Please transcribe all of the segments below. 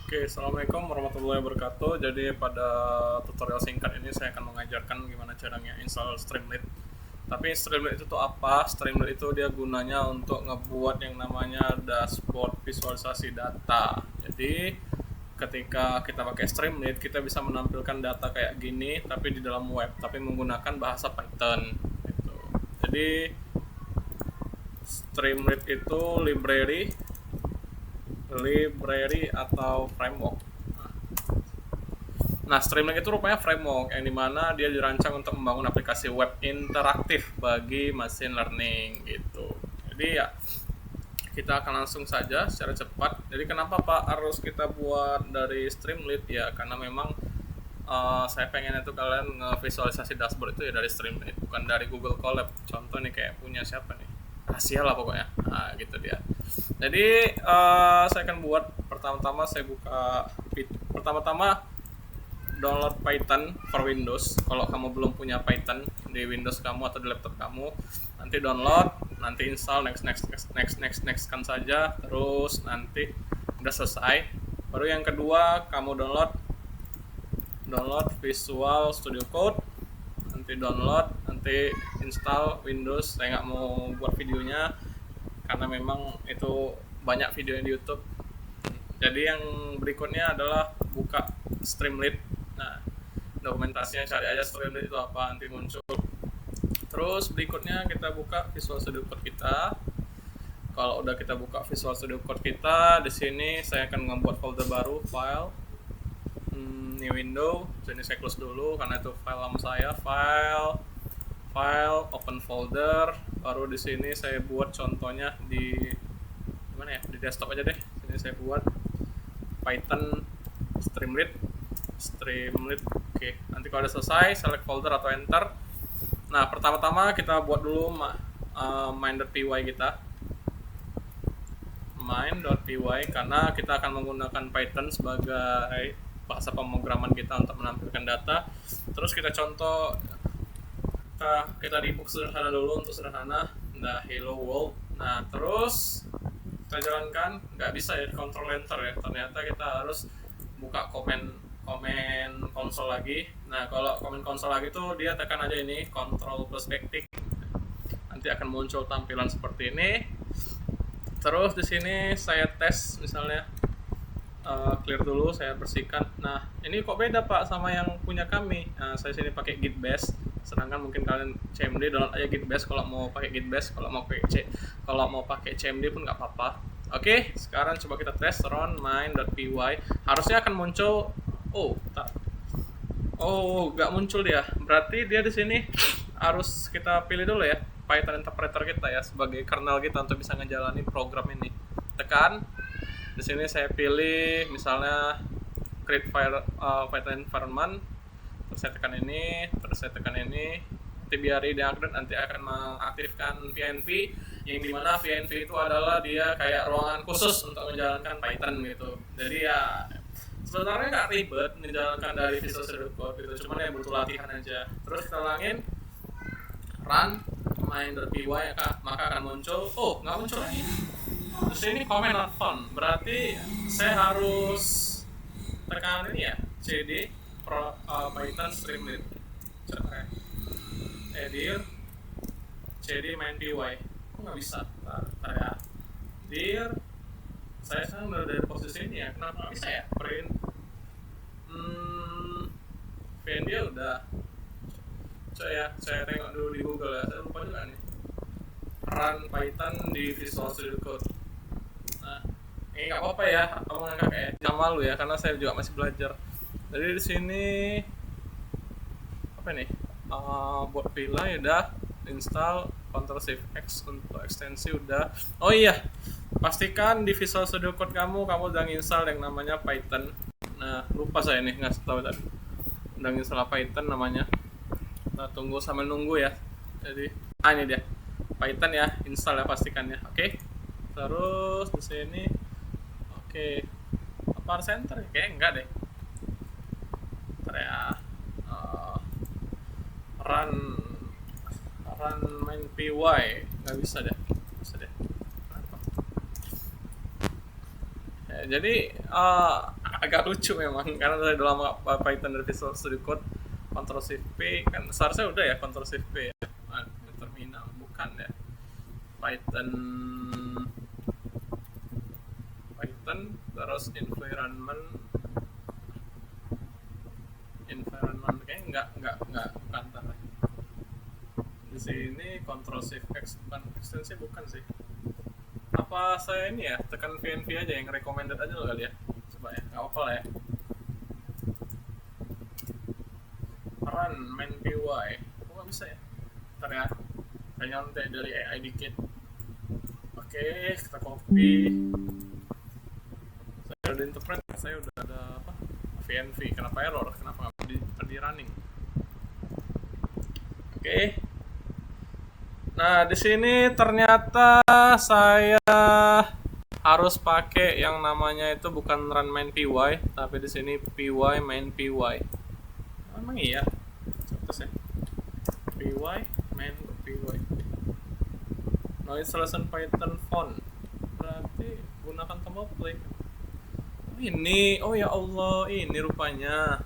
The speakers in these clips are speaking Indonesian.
Oke, Assalamualaikum warahmatullahi wabarakatuh. Jadi pada tutorial singkat ini saya akan mengajarkan gimana caranya install Streamlit. Tapi Streamlit itu tuh apa? Streamlit itu dia gunanya untuk ngebuat yang namanya dashboard visualisasi data. Jadi ketika kita pakai Streamlit, kita bisa menampilkan data kayak gini, tapi di dalam web, tapi menggunakan bahasa Python. Gitu. Jadi Streamlit itu library atau framework. Nah, Streamlit itu rupanya framework yang dimana dia dirancang untuk membangun aplikasi web interaktif bagi machine learning gitu. Jadi ya kita akan langsung saja secara cepat. Jadi kenapa Pak harus kita buat dari Streamlit ya? Karena memang saya pengen itu kalian nge-visualisasi dashboard itu ya dari Streamlit, bukan dari Google Colab. Contoh nih kayak punya siapa nih? Rahasia lah pokoknya. Nah, gitu dia. Jadi saya akan buat pertama-tama saya buka pertama-tama download Python for Windows. Kalau kamu belum punya Python di Windows kamu atau di laptop kamu, nanti download, nanti install, next kan saja, terus nanti udah selesai. Baru yang kedua kamu download Visual Studio Code, nanti install Windows. Saya nggak mau buat videonya karena memang itu banyak video di YouTube. Jadi yang berikutnya adalah buka Streamlit. Nah, dokumentasinya cari aja Streamlit itu apa, nanti muncul. Terus berikutnya kita buka Visual Studio Code kita. Kalau udah kita buka Visual Studio Code kita, di sini saya akan membuat folder baru, file, new window. Jadi saya close dulu karena itu file lama saya, file, open folder. Baru di sini saya buat contohnya di mana ya? Di desktop aja deh. Sini saya buat Python Streamlit. Oke. Nanti kalau udah selesai, select folder atau enter. Nah, pertama-tama kita buat dulu main.py kita. Main.py karena kita akan menggunakan Python sebagai bahasa pemrograman kita untuk menampilkan data. Terus kita contoh kita debug sederhana dulu untuk sederhana, the hello world. Nah, terus kita jalankan, nggak bisa ya control enter ya, ternyata kita harus buka komen konsol lagi. Nah, kalau komen konsol lagi tuh dia tekan aja ini control plus backtick, nanti akan muncul tampilan seperti ini. Terus di sini saya tes misalnya clear dulu, saya bersihkan. Nah, ini kok beda Pak sama yang punya kami. Nah, saya sini pakai Git Bash, sedangkan mungkin kalian CMD download aja Git Bash kalau mau pakai Git Bash, kalau mau pakai CMD pun nggak apa-apa. Oke, sekarang coba kita tes run main.py. Harusnya akan muncul nggak muncul dia. Berarti dia di sini harus kita pilih dulu ya Python interpreter kita ya sebagai kernel kita untuk bisa ngejalanin program ini. Tekan di sini saya pilih misalnya create Python environment, terus saya tekan ini, nanti biari diupdate, nanti akan mengaktifkan VNV, yang dimana VNV itu adalah dia kayak ruangan khusus untuk menjalankan Python gitu. Jadi ya sebenarnya nggak ribet menjalankan dari Visual Studio Code gitu, cuman ya butuh latihan aja. Terus kita ulangin run main.py, maka akan muncul, nggak muncul lagi. Terus ini comment not found, berarti saya harus tekan ini ya, cd Python Streamlit, dir cd main.py. Kok nggak bisa? Bentar ya, dir saya sekarang udah dari posisi ini ya, kenapa nggak bisa ya print VN dia udah. Saya tengok dulu di Google ya, saya lupa juga nih run Python di Visual Studio Code. Nah, ini nggak apa-apa ya, omongan kakek jangan malu ya, karena saya juga masih belajar. Jadi di sini apa nih, buat villa ya udah, install Ctrl Shift X untuk ekstensi udah. Oh iya, pastikan di Visual Studio Code kamu udah install yang namanya Python. Nah, lupa saya nih nggak tahu tadi udah install Python namanya. Nah, tunggu sambil nunggu ya. Jadi ini dia Python ya, install ya pastikan ya. Oke. Terus di sini oke. Apa center ya? Kayak enggak deh. Ntar ya. Run main py nggak bisa deh. jadi agak lucu memang karena dari dalam Python dari Visual Studio Code Ctrl Shift P kan seharusnya udah ya Ctrl Shift P ya. Terminal bukan ya. Python Python terus environment kayaknya enggak bukan ntar. Di sini Ctrl Shift X bukan ekstensi bukan sih. Apa saya ini ya tekan VNV aja yang recommended aja loh kali ya. Coba ya, nggak apa lah ya. Run main py. Kok nggak bisa ya? Ntar ya. Saya nyontek dari AI dikit. Oke, kita copy. Saya udah interpret, saya udah ada apa? VNV. Kenapa error? Kenapa nggak di running? Oke. Nah, di sini ternyata saya harus pakai yang namanya itu bukan run main py, tapi di sini py main py. Emang iya? Terus ya. Py main py. No installation Python font. Berarti gunakan tombol play. Ini, oh ya Allah, ini rupanya.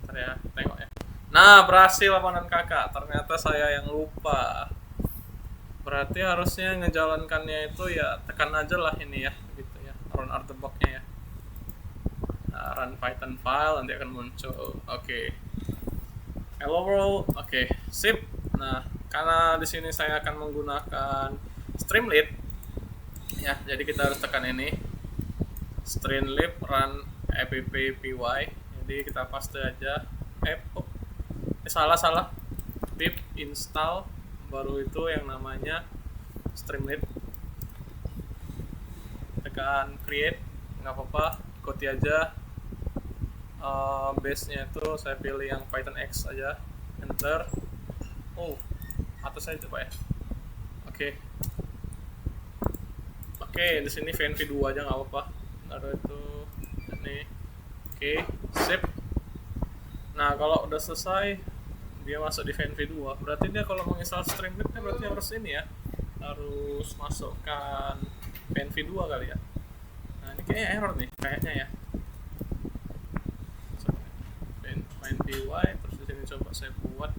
Bentar ya, tengok ya. Nah, berhasil laporan kakak. Ternyata saya yang lupa. Berarti harusnya ngejalankannya itu ya tekan aja lah ini ya, gitu ya. Run out the box-nya ya. Nah, run Python file nanti akan muncul. Oke. Hello world. Oke, sip. Nah, karena di sini saya akan menggunakan Streamlit ya, jadi kita harus tekan ini Streamlit run appy. Jadi kita paste aja salah pip install baru itu yang namanya Streamlit, tekan create, nggak apa-apa, ikuti aja. Base-nya itu saya pilih yang Python X aja, enter. Oh, atas aja Pak ya. Oke, di sini VNV 2 aja nggak apa-apa. Taruh itu ini. Oke, sip. Nah, kalau udah selesai dia masuk di VNV 2. Berarti dia kalau menginstal Streamlit berarti harus ini ya. Harus masukkan VNV 2 kali ya. Nah, ini kayaknya error nih, kayaknya ya. VNV terus di sini coba saya buat.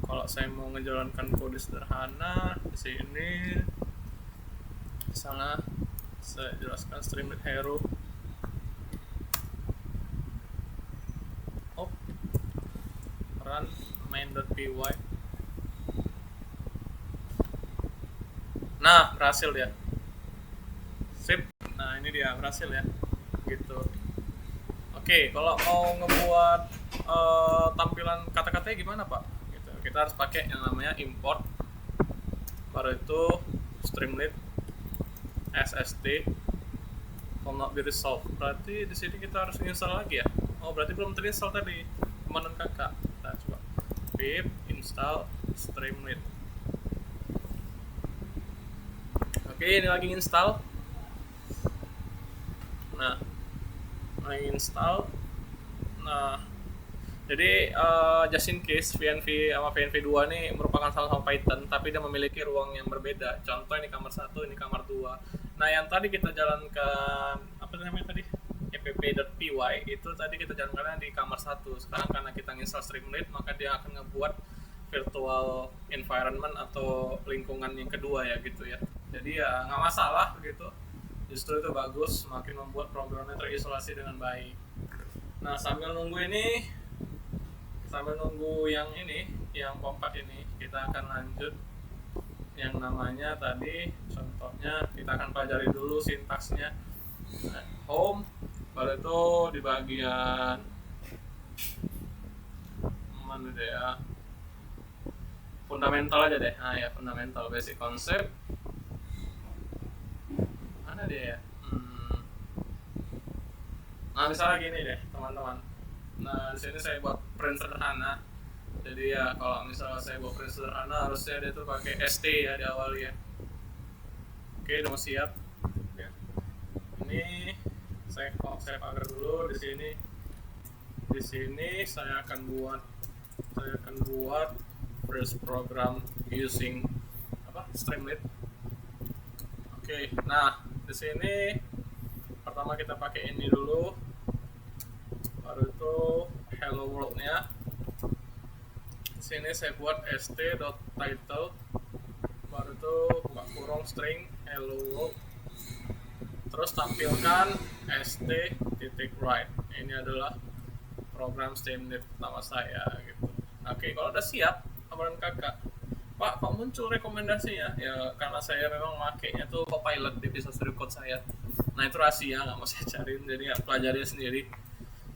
Kalau saya mau ngejalankan kode sederhana di sini, misalnya saya jelaskan Streamlit hero. Run main.py. Nah, berhasil ya. Sip. Nah, ini dia berhasil ya. Gitu. Oke, kalau mau ngebuat tampilan kata-katanya gimana, Pak? Gitu. Kita harus pakai yang namanya import. Baru itu Streamlit sst will not be resolved. Berarti di sini kita harus install lagi ya. Oh, berarti belum terinstall tadi komandan kakak. Kita coba pip install Streamlit. Oke, ini lagi install. Nah, lagi install. Nah, jadi just in case VNV sama VNV 2 ini merupakan sama Python, tapi dia memiliki ruang yang berbeda. Contoh ini kamar 1, ini kamar 2. Nah, yang tadi kita jalankan apa namanya tadi? app.py itu tadi kita jalankan di kamar 1. Sekarang karena kita install Streamlit, maka dia akan ngebuat virtual environment atau lingkungan yang kedua ya gitu ya. Jadi ya nggak masalah gitu. Justru itu bagus, semakin membuat programnya terisolasi dengan baik. Nah, sambil nunggu yang ini, yang kompak ini, kita akan lanjut yang namanya tadi, contohnya kita akan pelajari dulu sintaksnya. Nah, home, baru itu di bagian mana deh ya, fundamental aja deh. Nah ya, fundamental basic concept mana dia ya. Nah, misalnya gini deh teman-teman. Nah, di sini saya buat print sederhana. Jadi ya kalau misalnya saya buat print sederhana, harusnya dia tuh pakai ST ya di awal ya. Oke, udah mau siap. Ya. Ini saya pagar dulu di sini. Di sini saya akan buat first program using Streamlit. Oke, nah di sini pertama kita pakai ini dulu, baru itu hello world-nya. Di sini saya buat st.title, baru itu buka kurung string hello world, terus tampilkan st.write. Ini adalah program Streamlit pertama saya gitu. Oke, kalau udah siap, kabarin kakak. Pak, kok muncul rekomendasinya? Ya karena saya memang makainya tuh Copilot di Visual Studio Code saya. Nah itu rahasia, nggak mau saya cariin, jadi ya pelajari sendiri.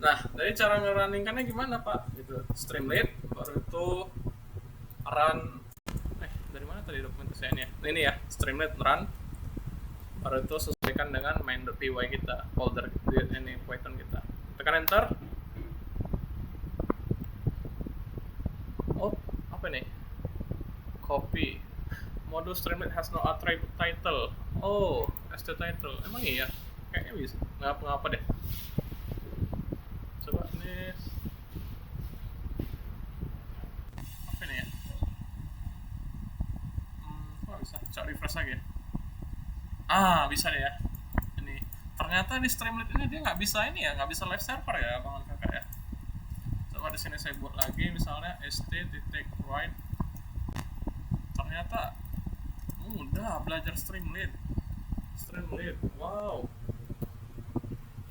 Nah dari cara ngerunningannya gimana Pak? Gitu, Streamlit, baru itu run. Dari mana tadi dokumentasinya? Ini ya, Streamlit run. Baru itu sesuaikan dengan main.py kita, folder ini Python kita. Tekan enter. Oh, apa nih? Copy. Module Streamlit has no attribute title. Oh, st title. Emang iya? Kayaknya bisa. Nggak apa-apa deh. Coba nih. Apa ini ya? Kok bisa? Coba refresh lagi ya. Bisa deh ya. Ini. Ternyata di Streamlit ini dia nggak bisa ini ya, nggak bisa live server ya, Bang Kakak ya. Coba di sini saya buat lagi misalnya st.write. Ternyata mudah belajar Streamlit. Wow.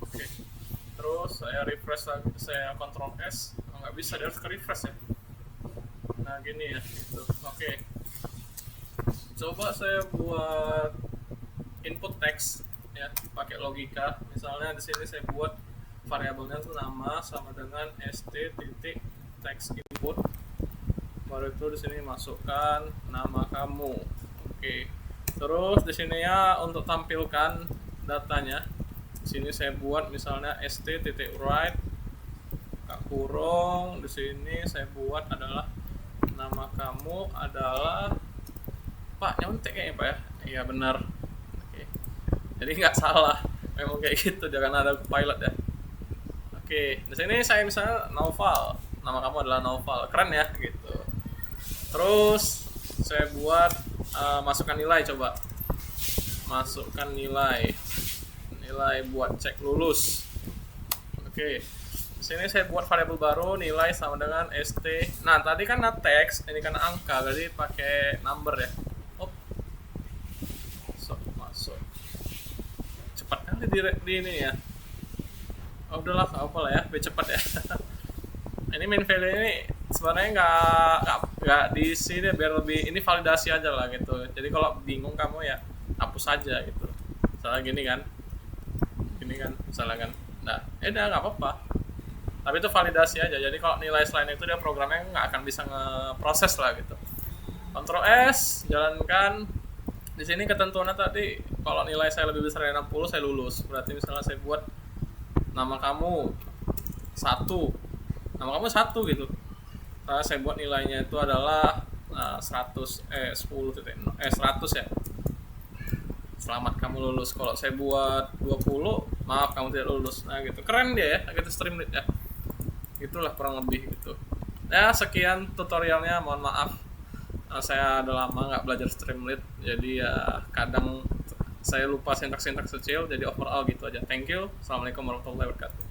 Oke. Terus saya refresh lagi, saya Ctrl S. Nggak bisa, dia harus ke refresh ya. Nah gini ya gitu. Oke. Coba saya buat input text ya, pakai logika. Misalnya di sini saya buat variabelnya itu nama sama dengan st.text input. Baru itu di sini masukkan nama kamu. Oke. Terus di sini ya untuk tampilkan datanya. Di sini saya buat misalnya st.write kurung. Di sini saya buat adalah nama kamu adalah Pak, nyontek kayaknya Pak ya. Iya benar. Oke. Jadi nggak salah. Memang kayak gitu, jangan ada pilot ya. Oke. Di sini saya misalnya Naufal. Nama kamu adalah Naufal. Keren ya gitu. Terus saya buat masukkan nilai, coba masukkan nilai buat cek lulus. Oke, di sini saya buat variabel baru nilai sama dengan st. Nah tadi kan text, ini kan angka, jadi pakai number ya. Masuk cepat kali di ini ya. Udahlah apa lah ya, biar cepat ya. Ini main value ini sebenarnya nggak di sini, biar lebih ini validasi aja lah gitu. Jadi kalau bingung kamu ya hapus aja gitu. Misalnya gini kan misalnya kan. Nah udah nggak apa-apa. Tapi itu validasi aja. Jadi kalau nilai selain itu dia programnya nggak akan bisa ngeproses lah gitu. Ctrl S, jalankan. Di sini ketentuannya tadi kalau nilai saya lebih besar dari 60 saya lulus. Berarti misalnya saya buat nama kamu 1 gitu. Nah, saya buat nilainya itu adalah 100 ya. Selamat kamu lulus. Kalau saya buat 20, maaf kamu tidak lulus. Nah gitu. Keren dia ya, gitu Streamlit ya. Itulah kurang lebih gitu. Ya, sekian tutorialnya. Mohon maaf saya udah lama nggak belajar Streamlit. Jadi ya kadang saya lupa sintaks-sintaks kecil. Jadi overall gitu aja. Thank you. Assalamualaikum warahmatullahi wabarakatuh.